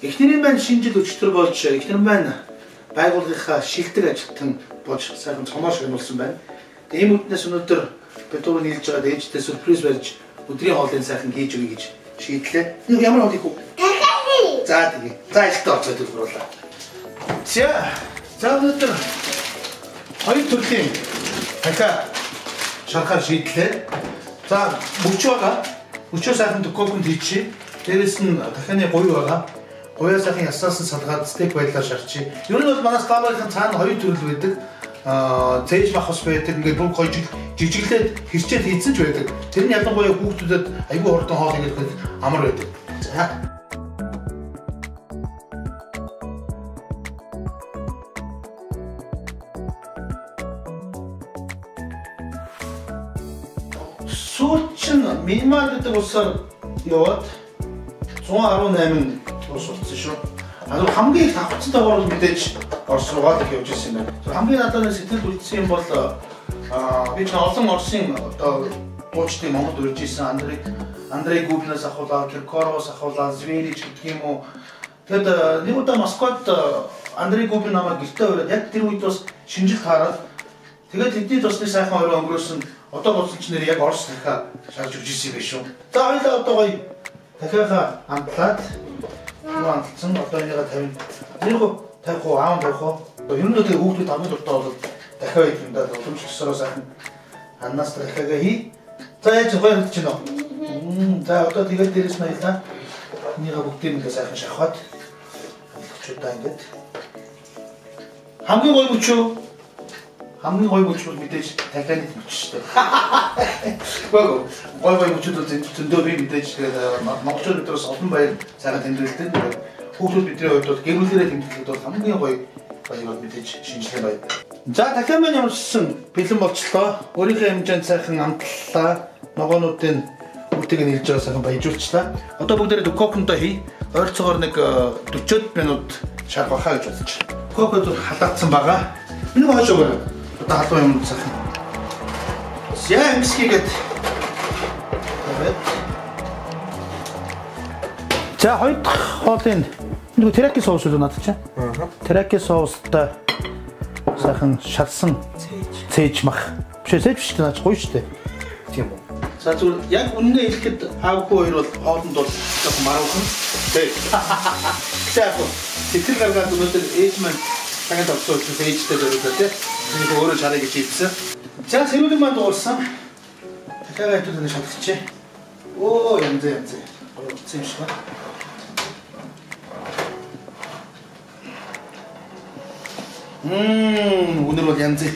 Эхнэрийн маань шинжил өчтөр болж эхнэр маань байгууллагынхаа шилдэг ажилтан болж сайхан цомоор шагнуулсан байна. Тэгээ ийм үднээс өнөөдөр Петров нийлж байгаа ээжтэй сюрприз барьж өдрийн хоолыг сайхан хийж өгье гэж шийдлээ. Нэг ямар хоол хийх вэ? За тэгээ. За ихтэй орцоод өгруулаа. За өнөөдөр хоёр төрлийн дахиад шарахаар шийдлээ. За мөчөө байгаа. Мөчөө сайхан докопонд хийчихье. Дээрээс нь дахианы гуй байгаа. Гуяа сайхан ясаас нь салгаад стейк байдлаар шарчие. Ер нь бол манай стабагийн цаана хоёр төрөл байдаг. Цээж махус байдаг. Ингээд бүр гоё жижиглээд хэрчээд хийсэн ч байдаг. Тэр нь ялангуяа хүүхдүүдэд айгүй хурдан хоол хийгээд амар байдаг. За. Сүүчин минимал гэдэг усаар яваад 118 ус болчихсон шүү. Хамгийн их давхцтай бол мэдээж Орос руугаа л явж ирсэн юм байна. Хамгийн надад сэтгэл үлдсэн юм бол би ч олон Оросын одоо дуучдын Монгол урьж ирсэн Андрей Губнаас ахуулаад, Киркоровоос ахуулаад, Звенич гэх юм уу. Тэгэд нэг удаа Москвад Андрей Губин намайг гэртээ ураад яг тэр үед бас шинжил таараад тэгээд тэдний тусны сайхан орой өнгөрөөсөн одоо болсон ч нэр яг Орос дахиад шаарж өгч ирсэн байх шүү. За хоёулаа одоо гоё дахиад амтлаад амтсан одоо энийгээ 50 аав тавих уу. Ер нь тэгээ хүүхдүүд хамгийн дуртай бол дахиад юм даа уламж өсөрөө сайхан аннаас дахиагаа хий. За яаж гоё хэлж байна уу? За одоо тэгээд дээрээс нь аялаа. Энийгээ бүгдийг ингээ сайхан шахаад чудаа ингээд хамгийн гоё мөчөө хамгийн гоё мөч бол мэдээж дахианы мөч шүү дээ. Гоё мөчүүд зөндөө би мэдээж монголчууд өдрөөс олон баяр сайхан тэмдэглэдэг. Хүүхдүүд бидний хувьд бол гэрүүлээрээ тэмдэглэхэд бол хамгийн гоё баяр мэдээж шинжилгээ байдаг. За дахиад маань ямарчсан бэлэн болчлоо. Өөрийнхөө хэмжээнд сайхан амтлаа. Ногоонуудын бүгдийг нь хэлж байгаа сайхан баяжуулчлаа. Одоо бүгдээрээ докопондоо хий. Ойролцоогоор нэг 40 минут шаргахаа гэж бодож байна. Докопод халаацсан байгаа. Энийг хойшоо гөрөө. Одоо халуун юм сайхан. Яа эмсгийгээд. За хоёр дахь хоолын нэг тераки соус үү надад чинь. Тераки соустай сайхан шалсан цээж мах. Биш цээж биш наач гоё штэ. Тийм үү. За зүгээр яг үнэнээ хэлэхэд аавгүй хоёр бол хоолнд бол жоохон маруухан. Тэг. Тэгэх сэтгэл гаргаад өнөөдөр ээж маань цагаан тавцсан учраас ээжтэй зориуллаа тий. Энийг өөрөө чараа гэж хэлсэн. За сэрүүлэг маань дууссан. Дахиад хэвтүүлэн шалгачээ. Оо янз. Гоё утсан юм шиг байна. Өнөр бол янз.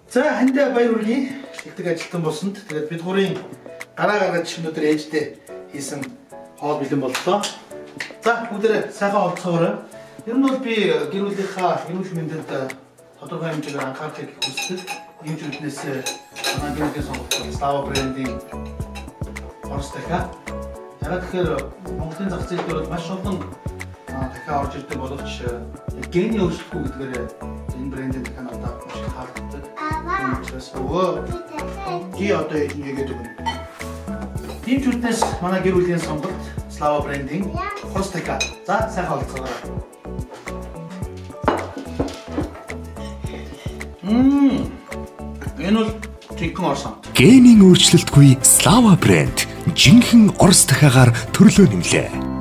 За хандаа баяр хүргэе. Шилдэг ажилтан болсонд. Тэгээд бид гурийн гараа гаргаж өнөөдөр ээжтэй хийсэн хоол бэлэн боллоо. За бүгдээрээ сайхан олцоорой. Ер нь бол би гэрүүлийнхаа эрүүл мэндэд тодорхой хэмжээгээр анхаарлыг хүсдэг. Ийм ч үднээс манай гэрүүлийн сонголтод Slava брендийн Орос дахиад. Яг тэгэхээр Монголын зах зээл дээр маш олон дахиад орж ирдэг боловч гений өөрчлөлтгүй гэдгээр энэ брендийн дахиад одоо маш их таалагддаг. Учраас гээ одоо нэгээд өгнө. Ийм ч үднээс манай гэрүүлийн сонголт Slava брендийн Орос дахиад. За сайхан олцоорой. Энэ бол жинхэнэ Орос хамт. Генийн өөрчлөлтгүй Slava брэнд жинхэнэ Орос дахиагаар төрлөө нэмлээ.